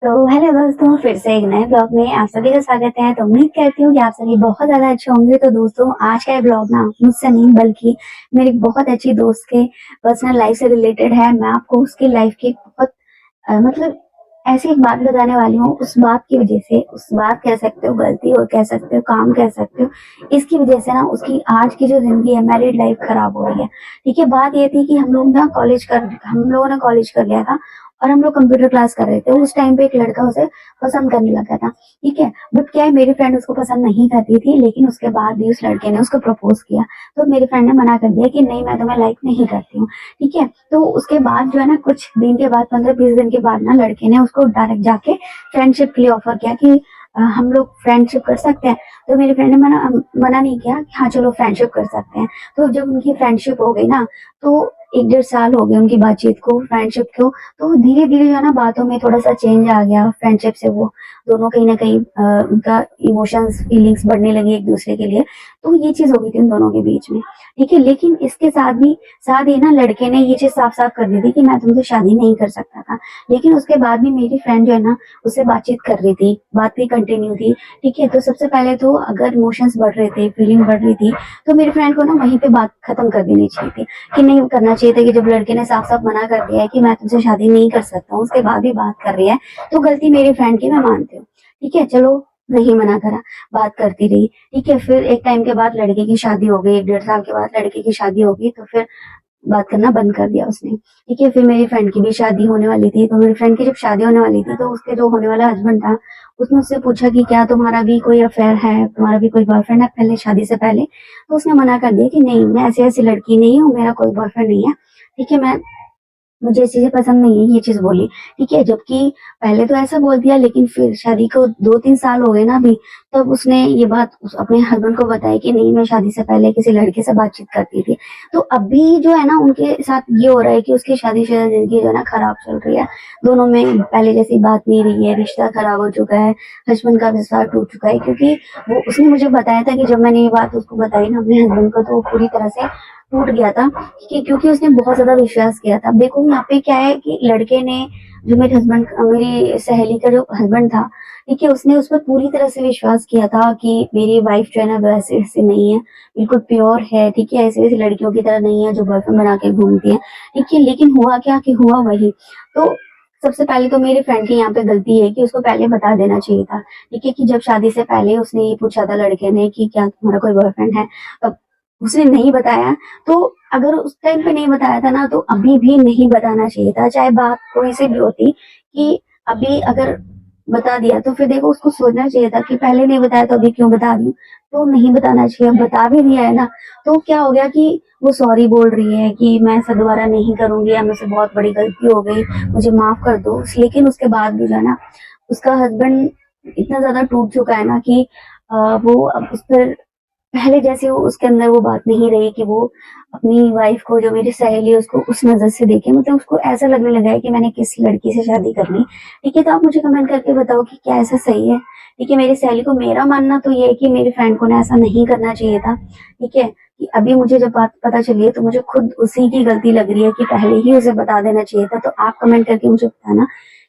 तो हेलो दोस्तों, फिर से एक नए ब्लॉग में आप सभी का स्वागत है। तो उम्मीद करती हूँ कि आप सभी बहुत ज़्यादा अच्छे होंगे। तो दोस्तों, आज का ये ब्लॉग ना मुझसे नहीं बल्कि मेरी बहुत अच्छी दोस्त के पर्सनल लाइफ से रिलेटेड है। मैं आपको उसकी लाइफ की बहुत मतलब ऐसी एक बात बताने वाली हूँ। उस बात की वजह से, उस बात कह सकते हो, गलती हो कह सकते हो, काम कह सकते हो, इसकी वजह से ना उसकी आज की जो जिंदगी है, मैरिड लाइफ खराब हो रही है। ठीक है, बात ये थी कि हम लोगों ने कॉलेज कर लिया था और हम लोग कंप्यूटर क्लास कर रहे थे। उस टाइम पे एक लड़का उसे पसंद करने लगा था। ठीक है, बट क्या है, मेरी फ्रेंड उसको पसंद नहीं करती थी, लेकिन उसके बाद भी उस लड़के ने उसको प्रपोज किया। तो मेरी फ्रेंड ने मना कर दिया कि नहीं, मैं तुम्हें लाइक नहीं करती हूँ। ठीक है, तो उसके बाद जो है ना, कुछ दिन के बाद, 15-20 दिन के बाद ना, लड़के ने उसको डायरेक्ट जाके फ्रेंडशिप के लिए ऑफर किया कि हम लोग फ्रेंडशिप कर सकते हैं। तो मेरी फ्रेंड ने मना नहीं किया कि हाँ चलो फ्रेंडशिप कर सकते हैं। तो जब उनकी फ्रेंडशिप हो गई ना, तो 1-1.5 साल हो गए उनकी बातचीत को, फ्रेंडशिप को। तो धीरे धीरे जो है ना, बातों में थोड़ा सा चेंज आ गया। फ्रेंडशिप से वो दोनों कहीं ना कहीं उनका इमोशंस फीलिंग्स बढ़ने लगी एक दूसरे के लिए। तो ये चीज हो गई थी उन दोनों के बीच में। ठीक है, लेकिन इसके साथ ही ना, लड़के ने ये चीज साफ साफ कर दी थी कि मैं तुमसे शादी नहीं कर सकता था। लेकिन उसके बाद भी मेरी फ्रेंड जो है ना, उससे बातचीत कर रही थी, बात भी कंटिन्यू थी। ठीक है, तो सबसे पहले तो अगर इमोशंस बढ़ रहे थे, फीलिंग बढ़ रही थी, तो मेरी फ्रेंड को ना वहीं पे बात खत्म कर देनी चाहिए थी। कि नहीं करना चाहिए था कि जब लड़के ने साफ साफ मना कर दिया है कि मैं तुमसे शादी नहीं कर सकता हूँ, उसके बाद भी बात कर रही है, तो गलती मेरी फ्रेंड की, मैं मानती हूँ। ठीक है, चलो, नहीं मना करा, बात करती रही। ठीक है, फिर एक टाइम के बाद लड़के की शादी हो गई, 1-1.5 साल के बाद लड़के की शादी हो गई, तो फिर बात करना बंद कर दिया उसने। ठीक है, फिर मेरी फ्रेंड की भी शादी होने वाली थी। तो मेरी फ्रेंड की जब शादी होने वाली थी, तो उसके जो होने वाला हस्बैंड था, उसने उससे पूछा कि क्या तुम्हारा भी कोई अफेयर है, तुम्हारा भी कोई बॉयफ्रेंड है पहले, शादी से पहले। तो उसने मना कर दिया कि नहीं, मैं ऐसी ऐसी लड़की नहीं हूँ, मेरा कोई बॉयफ्रेंड नहीं है। ठीक है, मैं मुझे ये चीजें पसंद नहीं है, ये चीज बोली। ठीक है, जबकि पहले तो ऐसा बोल दिया, लेकिन फिर शादी को 2-3 साल हो गए ना अभी, तब उसने ये बात अपने हस्बैंड को बताई कि नहीं, मैं शादी से पहले किसी लड़के से बातचीत करती थी। तो अभी जो है ना, उनके साथ ये हो रहा है कि उसकी शादीशुदा जिंदगी जो है ना, खराब चल रही है। दोनों में पहले जैसी बात नहीं रही है, रिश्ता खराब हो चुका है, हस्बैंड का विश्वास टूट चुका है। क्योंकि वो उसने मुझे बताया था कि जब मैंने ये बात उसको बताई ना अपने हस्बैंड को, तो वो पूरी तरह से टूट गया था। क्योंकि उसने बहुत ज्यादा विश्वास किया था। अब देखो यहाँ पे क्या है कि लड़के ने, जो मेरी सहेली का जो हस्बैंड था, ठीक है, उसने उस पर पूरी तरह से विश्वास किया था कि मेरी वाइफ जो है ना, वैसे ऐसे नहीं है, बिल्कुल प्योर है। ठीक है, ऐसी वैसी लड़कियों की तरह नहीं है जो बॉयफ्रेंड बना के घूमती है। ठीक है, लेकिन हुआ क्या कि हुआ वही। तो सबसे पहले तो मेरी फ्रेंड की यहाँ पे गलती है कि उसको पहले बता देना चाहिए था। ठीक है, कि जब शादी से पहले उसने ये पूछा था लड़के ने कि क्या तुम्हारा कोई बॉयफ्रेंड है, तब उसने नहीं बताया। तो अगर उस टाइम पे नहीं बताया था ना, तो अभी भी नहीं बताना चाहिए था, चाहे बात कोई सी भी होती। कि अभी अगर बता दिया, तो फिर देखो, उसको सोचना चाहिए था कि पहले नहीं बताया तो अभी क्यों बता रही हूँ। तो नहीं बताना चाहिए। अब बता भी दिया है ना, तो क्या हो गया कि वो सॉरी बोल रही है कि मैं ऐसा दोबारा नहीं करूंगी, या मुझसे बहुत बड़ी गलती हो गई, मुझे माफ कर दो। लेकिन उसके बाद भी जो है ना, उसका हस्बैंड इतना ज्यादा टूट चुका है ना कि वो अब उस पर पहले जैसे वो, उसके अंदर वो बात नहीं रही कि वो अपनी वाइफ को, जो मेरी सहेली है, उसको उस नजर से देखे। मतलब उसको ऐसा लगने लगा है कि मैंने किस लड़की से शादी कर ली। ठीक है, तो आप मुझे कमेंट करके बताओ कि क्या ऐसा सही है। ठीक है, मेरी सहेली को, मेरा मानना तो ये है कि मेरी फ्रेंड को ना ऐसा नहीं करना चाहिए था। ठीक है, कि अभी मुझे जब बात पता चली है, तो मुझे खुद उसी की गलती लग रही है कि पहले ही उसे बता देना चाहिए था। तो आप कमेंट करके मुझे बताना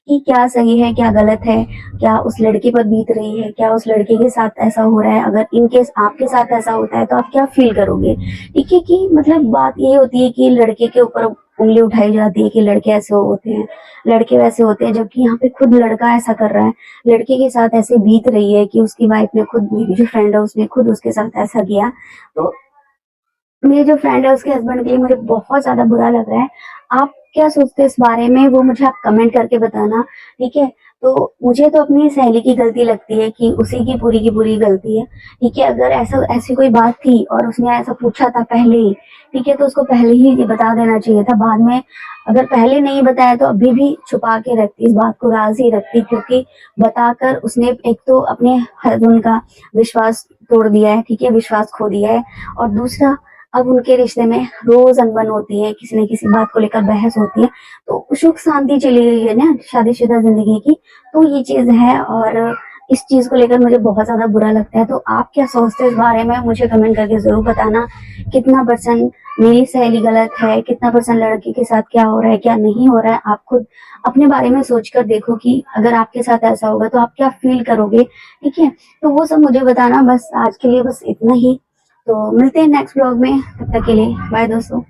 कि क्या सही है, क्या गलत है, क्या उस लड़के पर बीत रही है, क्या उस लड़के के साथ ऐसा हो रहा है। अगर इनकेस आपके साथ ऐसा होता है, तो आप क्या फील करोगे। ठीक है, कि मतलब बात ये होती है कि लड़के के ऊपर उंगली उठाई जाती है कि लड़के ऐसे होते हैं, लड़के वैसे होते हैं, जबकि यहाँ पे खुद लड़का ऐसा कर रहा है। लड़के के साथ ऐसे बीत रही है कि उसकी वाइफ ने खुद, मेरी जो फ्रेंड है, उसने खुद उसके साथ ऐसा किया। तो मेरी जो फ्रेंड है, उसके हस्बैंड के लिए मुझे बहुत ज्यादा बुरा लग रहा है। आप क्या सोचते हैं इस बारे में, वो मुझे आप कमेंट करके बताना। ठीक है, तो मुझे तो अपनी सहेली की गलती लगती है कि उसी की पूरी गलती है। ठीक है, अगर ऐसा ऐसी कोई बात थी और उसने ऐसा पूछा था पहले ही, ठीक है, तो उसको पहले ही ये बता देना चाहिए था। बाद में अगर पहले नहीं बताया, तो अभी भी छुपा के रखती, इस बात को राज ही रखती। क्योंकि बताकर उसने एक तो अपने हस्बैंड का विश्वास तोड़ दिया है। ठीक है, विश्वास खो दिया है। और दूसरा, अब उनके रिश्ते में रोज अनबन होती है, किसी न किसी बात को लेकर बहस होती है। तो सुख शांति चली गई है ना शादीशुदा जिंदगी की। तो ये चीज है। और इस चीज को लेकर मुझे बहुत ज्यादा बुरा लगता है। तो आप क्या सोचते हैं इस बारे में, मुझे कमेंट करके जरूर बताना। कितना परसेंट मेरी सहेली गलत है, कितना परसेंट लड़की के साथ क्या हो रहा है क्या नहीं हो रहा है। आप खुद अपने बारे में सोच कर देखो कि अगर आपके साथ ऐसा होगा तो आप क्या फील करोगे, ठीक है। तो वो सब मुझे बताना। बस आज के लिए बस इतना ही। तो मिलते हैं नेक्स्ट ब्लॉग में, तब तक के लिए बाय दोस्तों।